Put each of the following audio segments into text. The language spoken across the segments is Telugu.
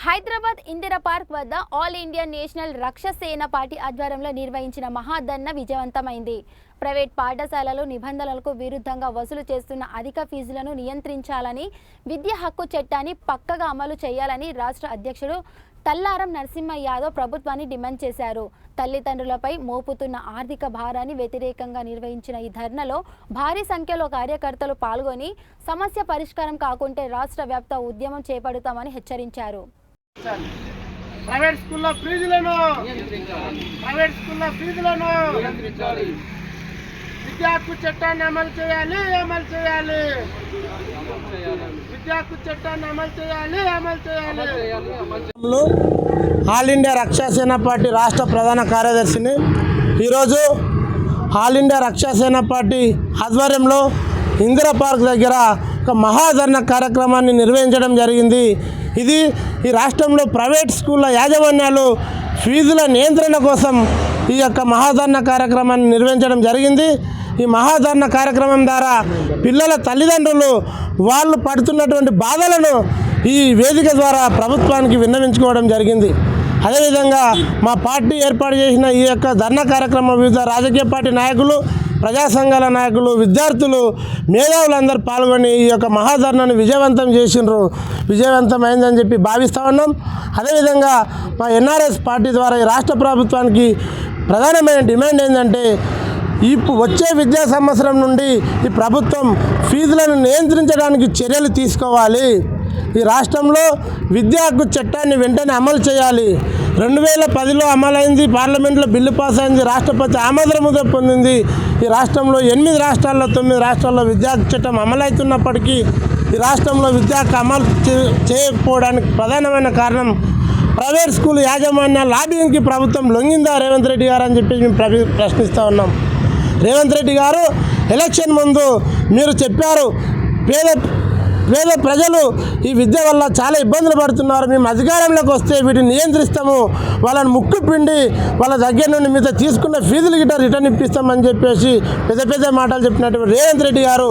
హైదరాబాద్ ఇందిరా పార్క్ వద్ద ఆల్ ఇండియా నేషనల్ రక్ష సేన పార్టీ ఆధ్వర్యంలో నిర్వహించిన మహాధర్నా విజయవంతమైంది. ప్రైవేట్ పాఠశాలలు నిబంధనలకు విరుద్ధంగా వసూలు చేస్తున్న అధిక ఫీజులను నియంత్రించాలని, విద్యా హక్కు చట్టాన్ని పక్కగా అమలు చేయాలని రాష్ట్ర అధ్యక్షుడు తల్లారం నరసింహ యాదవ్ ప్రభుత్వాన్ని డిమాండ్ చేశారు. తల్లిదండ్రులపై మోపుతున్న ఆర్థిక భారాన్ని వ్యతిరేకంగా నిర్వహించిన ఈ ధర్నాలో భారీ సంఖ్యలో కార్యకర్తలు పాల్గొని సమస్య పరిష్కారం కాకుంటే రాష్ట్ర వ్యాప్త ఉద్యమం చేపడతామని హెచ్చరించారు. ప్రైవేట్ స్కూల్లో ఫీజులను విద్యా హక్కు చట్టాన్ని అమలు చేయాలి. విద్యా హక్కు చట్టాన్ని అమలు చేయాలి. ఆల్ ఇండియా రక్షాసేన పార్టీ రాష్ట్ర ప్రధాన కార్యదర్శిని ఈరోజు ఆల్ ఇండియా రక్షాసేన పార్టీ ఆధ్వర్యంలో ఇందిరా పార్క్ దగ్గర ఒక మహాధర్నా కార్యక్రమాన్ని నిర్వహించడం జరిగింది. ఇది ఈ రాష్ట్రంలో ప్రైవేట్ స్కూళ్ళ యాజమాన్యాలు ఫీజుల నియంత్రణ కోసం ఈ యొక్క మహాధర్నా కార్యక్రమాన్ని నిర్వహించడం జరిగింది. ఈ మహాధర్నా కార్యక్రమం ద్వారా పిల్లల తల్లిదండ్రులు వాళ్ళు పడుతున్నటువంటి బాధలను ఈ వేదిక ద్వారా ప్రభుత్వానికి విన్నవించుకోవడం జరిగింది. అదేవిధంగా మా పార్టీ ఏర్పాటు చేసిన ఈ యొక్క ధర్నా కార్యక్రమం వివిధ రాజకీయ పార్టీ నాయకులు, ప్రజా సంఘాల నాయకులు, విద్యార్థులు, మేధావులందరూ పాల్గొని ఈ యొక్క మహాధర్నాను విజయవంతమైందని చెప్పి భావిస్తూ ఉన్నాం. అదేవిధంగా మా ఎన్ఆర్ఎస్ పార్టీ ద్వారా ఈ రాష్ట్ర ప్రభుత్వానికి ప్రధానమైన డిమాండ్ ఏంటంటే వచ్చే విద్యా సంవత్సరం నుండి ఈ ప్రభుత్వం ఫీజులను నియంత్రించడానికి చర్యలు తీసుకోవాలి. ఈ రాష్ట్రంలో విద్యా హక్కు చట్టాన్ని వెంటనే అమలు చేయాలి. 2010లో అమలైంది, పార్లమెంట్లో బిల్లు పాస్ అయింది, రాష్ట్రపతి ఆమోదముద్ర పొందింది. ఈ రాష్ట్రంలో 8 రాష్ట్రాల్లో 9 రాష్ట్రాల్లో విద్యా హక్కు చట్టం అమలవుతున్నప్పటికీ ఈ రాష్ట్రంలో విద్యా హక్కు అమలు చేయకపోవడానికి ప్రధానమైన కారణం ప్రైవేట్ స్కూల్ యాజమాన్య లాబింగ్కి ప్రభుత్వం లొంగిందా రేవంత్ రెడ్డి గారు అని చెప్పి మేము ప్రశ్నిస్తూ ఉన్నాం. రేవంత్ రెడ్డి గారు ఎలక్షన్ ముందు మీరు చెప్పారు, పేద ప్రజలు ఈ విద్య వల్ల చాలా ఇబ్బందులు పడుతున్నారు, మేము అధికారంలోకి వస్తే వీటిని నియంత్రిస్తాము, వాళ్ళని ముక్కు పిండి వాళ్ళ దగ్గర నుండి మీద తీసుకున్న ఫీజులు గిట్ట రిటర్న్ ఇప్పిస్తామని చెప్పేసి పెద్ద మాటలు చెప్పినట్టు రేవంత్ రెడ్డి గారు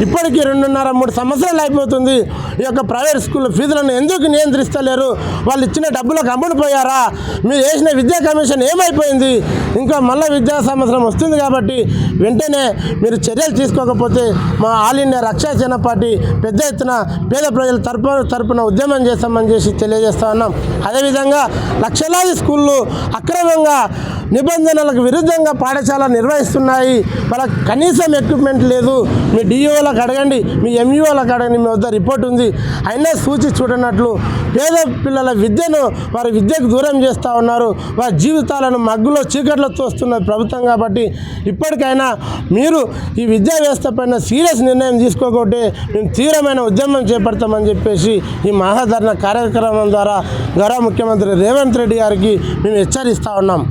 ఇప్పటికీ 2.5-3 సంవత్సరాలు అయిపోతుంది. ఈ యొక్క ప్రైవేట్ స్కూల్ ఫీజులను ఎందుకు నియంత్రిస్తలేరు? వాళ్ళు ఇచ్చిన డబ్బులకు అమ్ముడుపోయారా? మీరు వేసిన విద్యా కమిషన్ ఏమైపోయింది? ఇంకా మళ్ళీ విద్యా సంవత్సరం వస్తుంది కాబట్టి వెంటనే మీరు చర్యలు తీసుకోకపోతే మా ఆల్ ఇండియా రక్షాసేన పార్టీ పెద్ద పేద ప్రజల తరపున ఉద్యమం చేస్తామని తెలియజేస్తా ఉన్నాం. అదేవిధంగా లక్షలాది స్కూళ్ళు అక్రమంగా నిబంధనలకు విరుద్ధంగా పాఠశాల నిర్వహిస్తున్నాయి. వాళ్ళకి కనీసం ఎక్విప్మెంట్ లేదు. మీ డిఓలకు అడగండి, మీ ఎంఈఓలకు అడగండి, మీ వద్ద రిపోర్ట్ ఉంది. అయినా సూచి చూడనట్లు పేద పిల్లల విద్యను వారి విద్యకు దూరం చేస్తూ ఉన్నారు. వారి జీవితాలను మగ్గులో చీకట్లో తోస్తున్నది ప్రభుత్వం. కాబట్టి ఇప్పటికైనా మీరు ఈ విద్యా వ్యవస్థ పైన సీరియస్ నిర్ణయం తీసుకోకపోతే మేము తీవ్రమైన ఉద్యమం చేపడతామని చెప్పేసి ఈ మహాధర్నా కార్యక్రమం ద్వారా గౌరవ ముఖ్యమంత్రి రేవంత్ రెడ్డి గారికి మేము హెచ్చరిస్తూ ఉన్నాం.